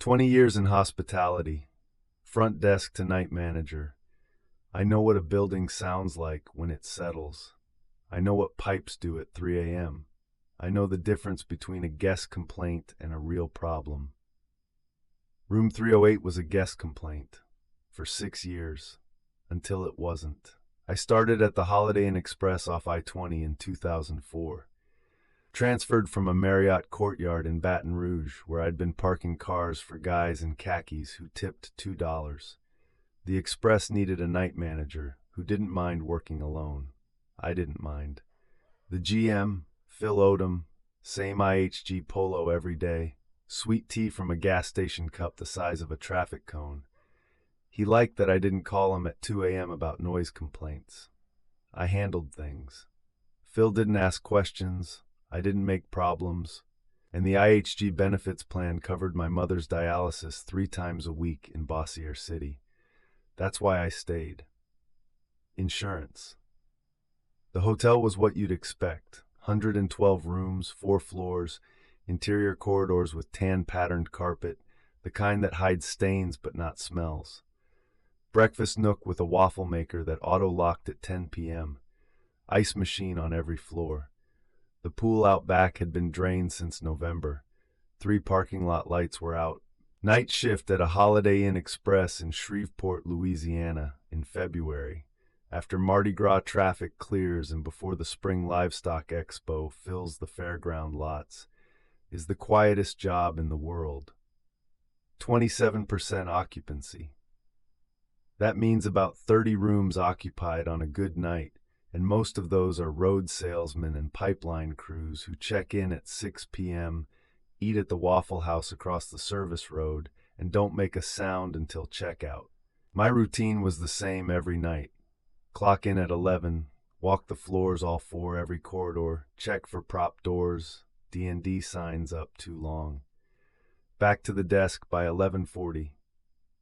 20 years in hospitality, front desk to night manager. I know what a building sounds like when it settles. I know what pipes do at 3 a.m. I know the difference between a guest complaint and a real problem. Room 308 was a guest complaint for 6 years, until it wasn't. I started at the Holiday Inn Express off I-20 in 2004. Transferred from a Marriott Courtyard in Baton Rouge, where I'd been parking cars for guys in khakis who tipped $2. The Express needed a night manager who didn't mind working alone. I didn't mind. The GM, Phil Odom, same IHG polo every day, sweet tea from a gas station cup the size of a traffic cone. He liked that I didn't call him at 2 a.m. about noise complaints. I handled things. Phil didn't ask questions. I didn't make problems, and the IHG benefits plan covered my mother's dialysis 3 times a week in Bossier City. That's why I stayed. Insurance. The hotel was what you'd expect. 112 rooms, 4 floors, interior corridors with tan-patterned carpet, the kind that hides stains but not smells. Breakfast nook with a waffle maker that auto-locked at 10 p.m. Ice machine on every floor. The pool out back had been drained since November. 3 parking lot lights were out. Night shift at a Holiday Inn Express in Shreveport, Louisiana, in February, after Mardi Gras traffic clears and before the Spring Livestock Expo fills the fairground lots, is the quietest job in the world. 27% occupancy. That means about 30 rooms occupied on a good night, and most of those are road salesmen and pipeline crews who check in at 6 p.m., eat at the Waffle House across the service road, and don't make a sound until checkout. My routine was the same every night. Clock in at 11, walk the floors all 4 every corridor, check for prop doors, D&D signs up too long. Back to the desk by 11:40.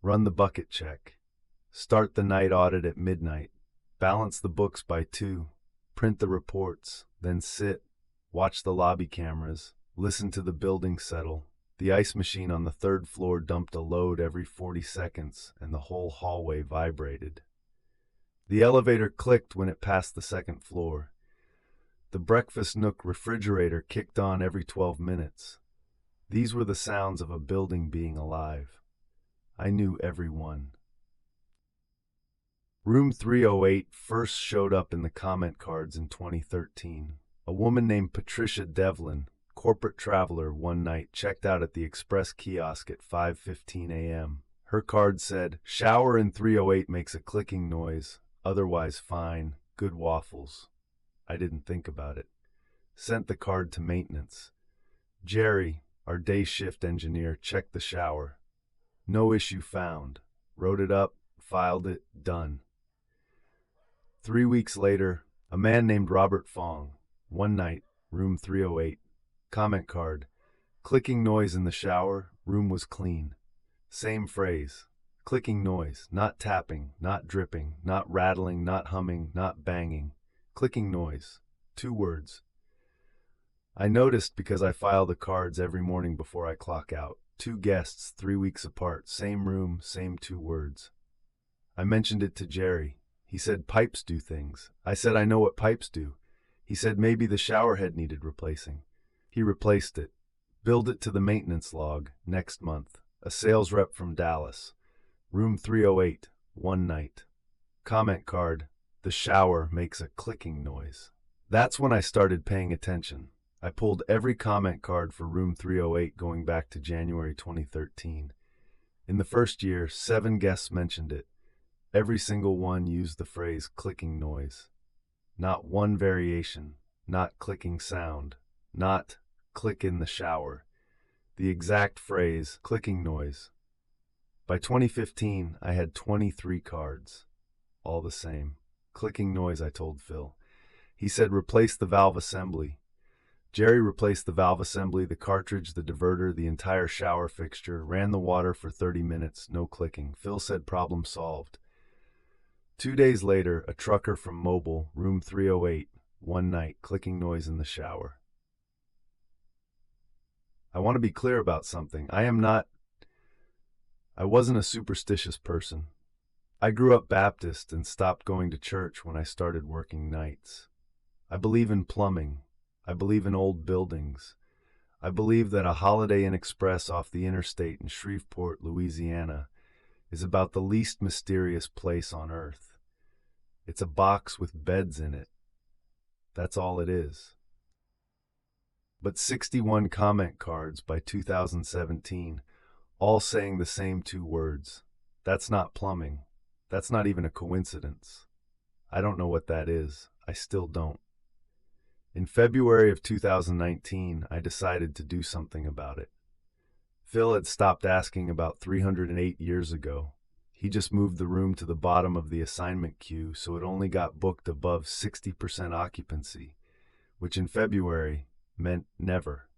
Run the bucket check. Start the night audit at midnight. Balance the books by 2, print the reports, then sit, watch the lobby cameras, listen to the building settle. The ice machine on the 3rd floor dumped a load every 40 seconds, and the whole hallway vibrated. The elevator clicked when it passed the 2nd floor. The breakfast nook refrigerator kicked on every 12 minutes. These were the sounds of a building being alive. I knew every one. Room 308 first showed up in the comment cards in 2013. A woman named Patricia Devlin, corporate traveler, one night checked out at the Express kiosk at 5:15 a.m. Her card said, "Shower in 308 makes a clicking noise, otherwise fine, good waffles." I didn't think about it. Sent the card to maintenance. Jerry, our day shift engineer, checked the shower. No issue found. Wrote it up, filed it, done. 3 weeks later, a man named Robert Fong, one night, room 308. Comment card, clicking noise in the shower, room was clean. Same phrase, clicking noise, not tapping, not dripping, not rattling, not humming, not banging. Clicking noise, 2 words. I noticed because I file the cards every morning before I clock out. 2 guests, 3 weeks apart, same room, same 2 words. I mentioned it to Jerry. He said pipes do things. I said I know what pipes do. He said maybe the shower head needed replacing. He replaced it. Billed it to the maintenance log next month. A sales rep from Dallas. Room 308, one night. Comment card, the shower makes a clicking noise. That's when I started paying attention. I pulled every comment card for room 308 going back to January 2013. In the first year, 7 guests mentioned it. Every single one used the phrase clicking noise. Not one variation, not clicking sound, not click in the shower. The exact phrase, clicking noise. By 2015, I had 23 cards. All the same. Clicking noise, I told Phil. He said replace the valve assembly. Jerry replaced the valve assembly, the cartridge, the diverter, the entire shower fixture, ran the water for 30 minutes, no clicking. Phil said problem solved. 2 days later, a trucker from Mobile, room 308, one night, clicking noise in the shower. I want to be clear about something. I am not I wasn't a superstitious person. I grew up Baptist and stopped going to church when I started working nights. I believe in plumbing. I believe in old buildings. I believe that a Holiday Inn Express off the interstate in Shreveport, Louisiana, is about the least mysterious place on earth. It's a box with beds in it. That's all it is. But 61 comment cards by 2017, all saying the same two words. That's not plumbing. That's not even a coincidence. I don't know what that is. I still don't. In February of 2019, I decided to do something about it. Phil had stopped asking about 308 years ago. He just moved the room to the bottom of the assignment queue, so it only got booked above 60% occupancy, which in February meant never.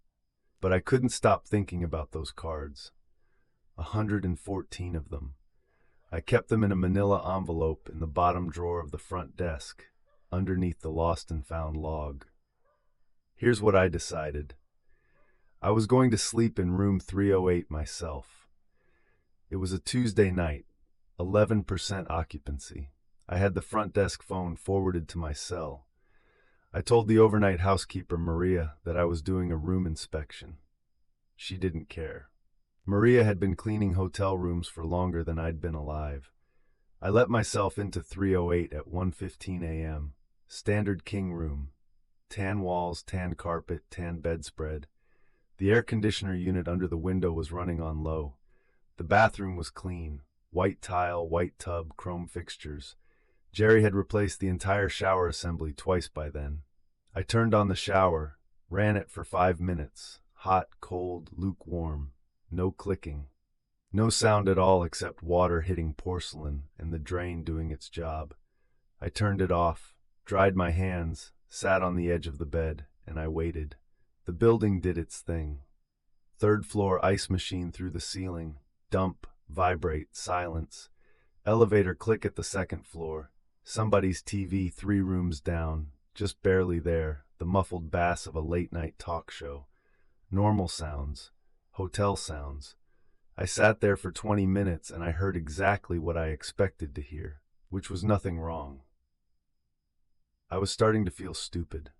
But I couldn't stop thinking about those cards. 114 of them. I kept them in a manila envelope in the bottom drawer of the front desk, underneath the lost and found log. Here's what I decided. I was going to sleep in room 308 myself. It was a Tuesday night, 11% occupancy. I had the front desk phone forwarded to my cell. I told the overnight housekeeper, Maria, that I was doing a room inspection. She didn't care. Maria had been cleaning hotel rooms for longer than I'd been alive. I let myself into 308 at 1:15 a.m. Standard king room. Tan walls, tan carpet, tan bedspread. The air conditioner unit under the window was running on low. The bathroom was clean. White tile, white tub, chrome fixtures. Jerry had replaced the entire shower assembly twice by then. I turned on the shower, ran it for 5 minutes. Hot, cold, lukewarm. No clicking. No sound at all except water hitting porcelain and the drain doing its job. I turned it off, dried my hands, sat on the edge of the bed, and I waited. The building did its thing. Third floor ice machine through the ceiling. Dump, vibrate, silence. Elevator click at the second floor. Somebody's TV 3 rooms down, just barely there, the muffled bass of a late-night talk show. Normal sounds. Hotel sounds. I sat there for 20 minutes and I heard exactly what I expected to hear, which was nothing wrong. I was starting to feel stupid.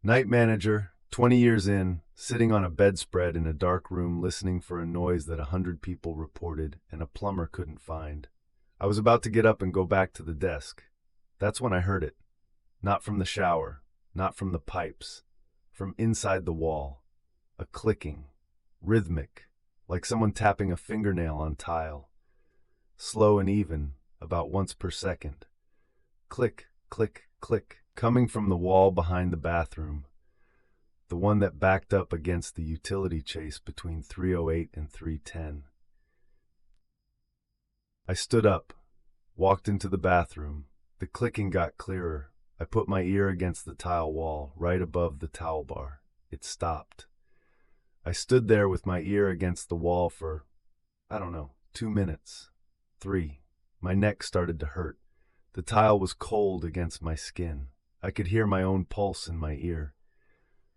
Night manager, 20 years in, sitting on a bedspread in a dark room listening for a noise that 100 people reported and a plumber couldn't find. I was about to get up and go back to the desk. That's when I heard it. Not from the shower, not from the pipes, from inside the wall. A clicking, rhythmic, like someone tapping a fingernail on tile. Slow and even, about once per second. Click, click, click, coming from the wall behind the bathroom. The one that backed up against the utility chase between 308 and 310. I stood up, walked into the bathroom. The clicking got clearer. I put my ear against the tile wall, right above the towel bar. It stopped. I stood there with my ear against the wall for, 2 minutes. 3. My neck started to hurt. The tile was cold against my skin. I could hear my own pulse in my ear.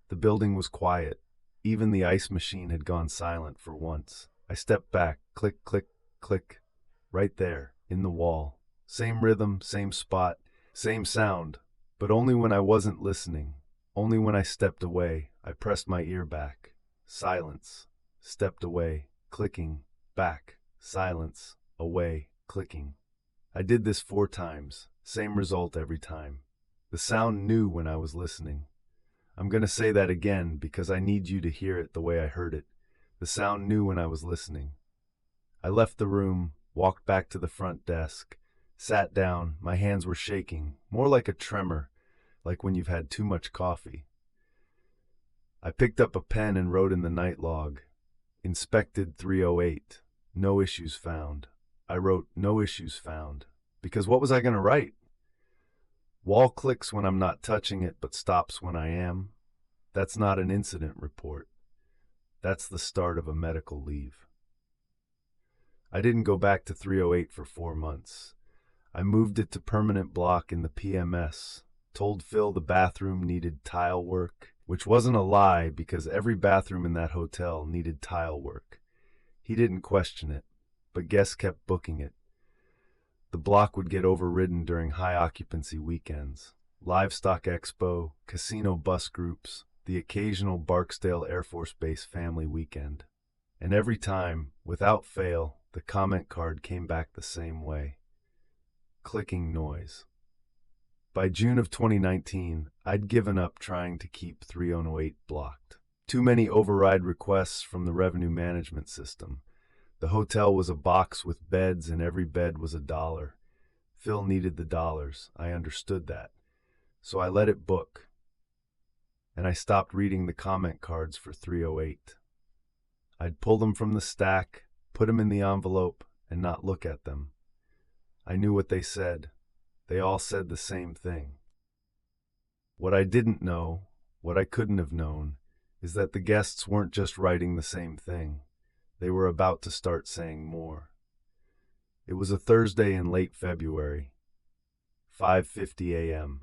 The building was quiet. Even the ice machine had gone silent for once. I stepped back, click, click, click, right there, in the wall. Same rhythm, same spot, same sound, but only when I wasn't listening. Only when I stepped away, I pressed my ear back. Silence. Stepped away, clicking, back, silence, away, clicking. I did this 4 times, same result every time. The sound knew when I was listening. I'm going to say that again because I need you to hear it the way I heard it. The sound knew when I was listening. I left the room, walked back to the front desk, sat down. My hands were shaking, more like a tremor, like when you've had too much coffee. I picked up a pen and wrote in the night log, inspected 308, no issues found. I wrote no issues found, because what was I going to write? Wall clicks when I'm not touching it but stops when I am. That's not an incident report. That's the start of a medical leave. I didn't go back to 308 for 4 months. I moved it to permanent block in the PMS, told Phil the bathroom needed tile work, which wasn't a lie because every bathroom in that hotel needed tile work. He didn't question it. but guests kept booking it. The block would get overridden during high-occupancy weekends. Livestock Expo, casino bus groups, the occasional Barksdale Air Force Base family weekend. And every time, without fail, the comment card came back the same way. Clicking noise. By June of 2019, I'd given up trying to keep 3008 blocked. Too many override requests from the revenue management system. The hotel was a box with beds, and every bed was $1. Phil needed the dollars. I understood that. So I let it book. And I stopped reading the comment cards for 308. I'd pull them from the stack, put them in the envelope, and not look at them. I knew what they said. They all said the same thing. What I didn't know, what I couldn't have known, is that the guests weren't just writing the same thing. They were about to start saying more. It was a Thursday in late February, 5:50 a.m.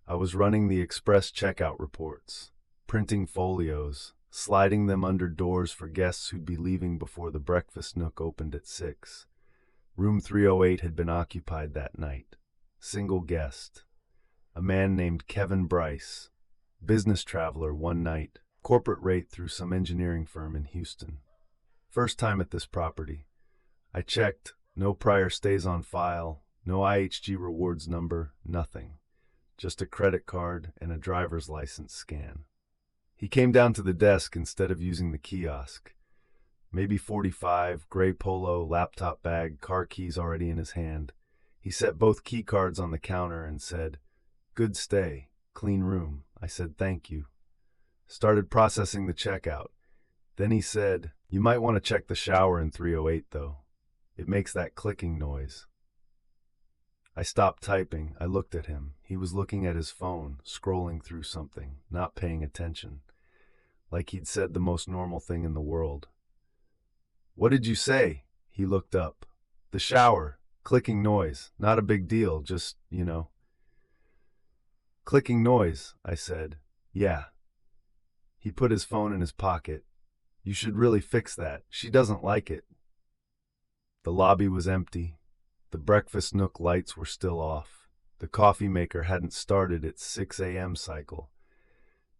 I was running the express checkout reports, printing folios, sliding them under doors for guests who'd be leaving before the breakfast nook opened at 6. Room 308 had been occupied that night. Single guest. A man named Kevin Bryce. Business traveler one night. Corporate rate through some engineering firm in Houston. First time at this property. I checked. No prior stays on file. No IHG rewards number. Nothing. Just a credit card and a driver's license scan. He came down to the desk instead of using the kiosk. Maybe 45, gray polo, laptop bag, car keys already in his hand. He set both key cards on the counter and said, "Good stay, clean room." I said, "Thank you." Started processing the checkout. Then he said, "You might want to check the shower in 308 though. It makes that clicking noise." I stopped typing. I looked at him. He was looking at his phone, scrolling through something, not paying attention. Like he'd said the most normal thing in the world. "What did you say?" He looked up. "The shower. Clicking noise. Not a big deal, just, you know." "Clicking noise," I said. "Yeah." He put his phone in his pocket. "You should really fix that. She doesn't like it." The lobby was empty. The breakfast nook lights were still off. The coffee maker hadn't started its 6 a.m. cycle.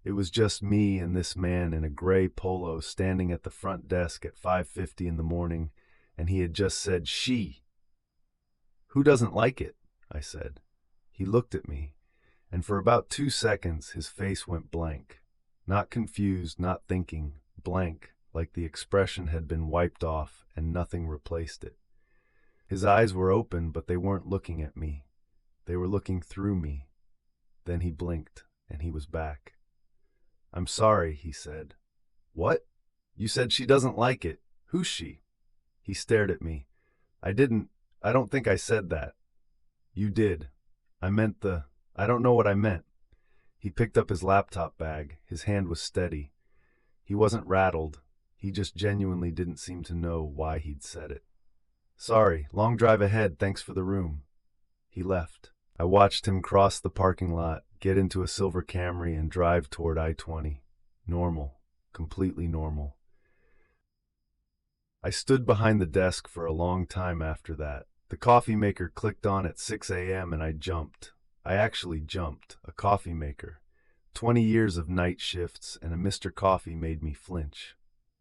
It was just me and this man in a gray polo standing at the front desk at 5:50 in the morning, and he had just said, "She." "Who doesn't like it?" I said. He looked at me, and for about 2 seconds his face went blank. Not confused, not thinking, blank, like the expression had been wiped off and nothing replaced it. His eyes were open, but they weren't looking at me. They were looking through me. Then he blinked, and he was back. "I'm sorry," he said. "What? You said she doesn't like it. Who's she?" He stared at me. I don't think I said that." "You did. I meant I don't know what I meant." He picked up his laptop bag. His hand was steady. He wasn't rattled. He just genuinely didn't seem to know why he'd said it. "Sorry, long drive ahead, thanks for the room." He left. I watched him cross the parking lot, get into a silver Camry, and drive toward I-20. Normal. Completely normal. I stood behind the desk for a long time after that. The coffee maker clicked on at 6 a.m. and I jumped. I actually jumped. A coffee maker. 20 years of night shifts and a Mr. Coffee made me flinch.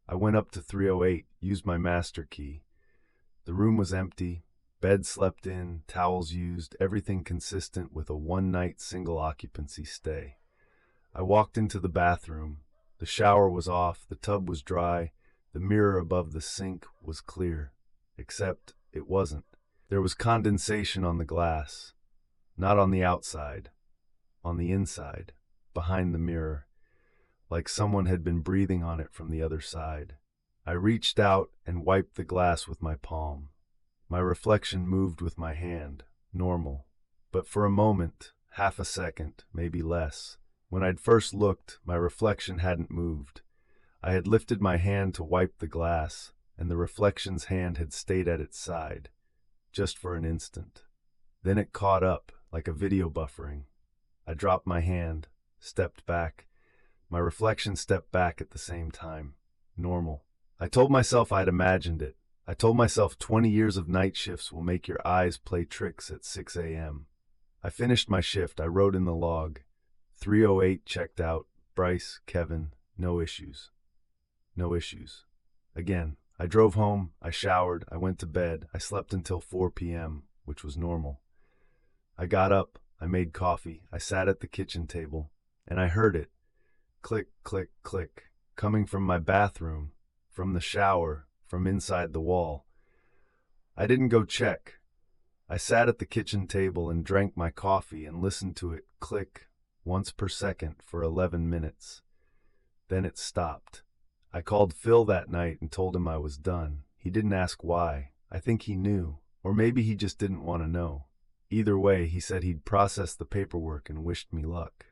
I went up to 308, used my master key. The room was empty, bed slept in, towels used, everything consistent with a one-night single occupancy stay. I walked into the bathroom. The shower was off, the tub was dry, the mirror above the sink was clear. Except it wasn't. There was condensation on the glass. Not on the outside. On the inside, behind the mirror. Like someone had been breathing on it from the other side. I reached out and wiped the glass with my palm. My reflection moved with my hand, normal. But for a moment, half a second, maybe less, when I'd first looked, my reflection hadn't moved. I had lifted my hand to wipe the glass, and the reflection's hand had stayed at its side, just for an instant. Then it caught up, like a video buffering. I dropped my hand, stepped back. My reflection stepped back at the same time. Normal. I told myself I'd imagined it. I told myself 20 years of night shifts will make your eyes play tricks at 6 a.m. I finished my shift. I wrote in the log, 3:08 checked out, Bryce, Kevin, no issues. No issues. Again, I drove home, I showered, I went to bed, I slept until 4 p.m., which was normal. I got up, I made coffee, I sat at the kitchen table, and I heard it. Click, click, click, coming from my bathroom, from the shower, from inside the wall. I didn't go check. I sat at the kitchen table and drank my coffee and listened to it click once per second for 11 minutes. Then it stopped. I called Phil that night and told him I was done. He didn't ask why. I think he knew, or maybe he just didn't want to know. Either way, he said he'd process the paperwork and wished me luck.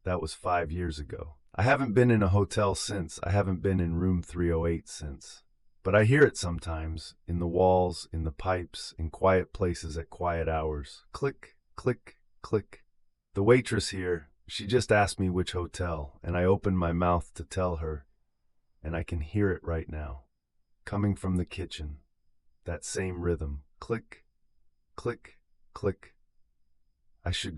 That was 5 years ago. I haven't been in a hotel since. I haven't been in room 308 since. But I hear it sometimes, in the walls, in the pipes, in quiet places at quiet hours. Click, click, click. The waitress here, she just asked me which hotel, and I opened my mouth to tell her, and I can hear it right now. Coming from the kitchen. That same rhythm. Click, click, click. I should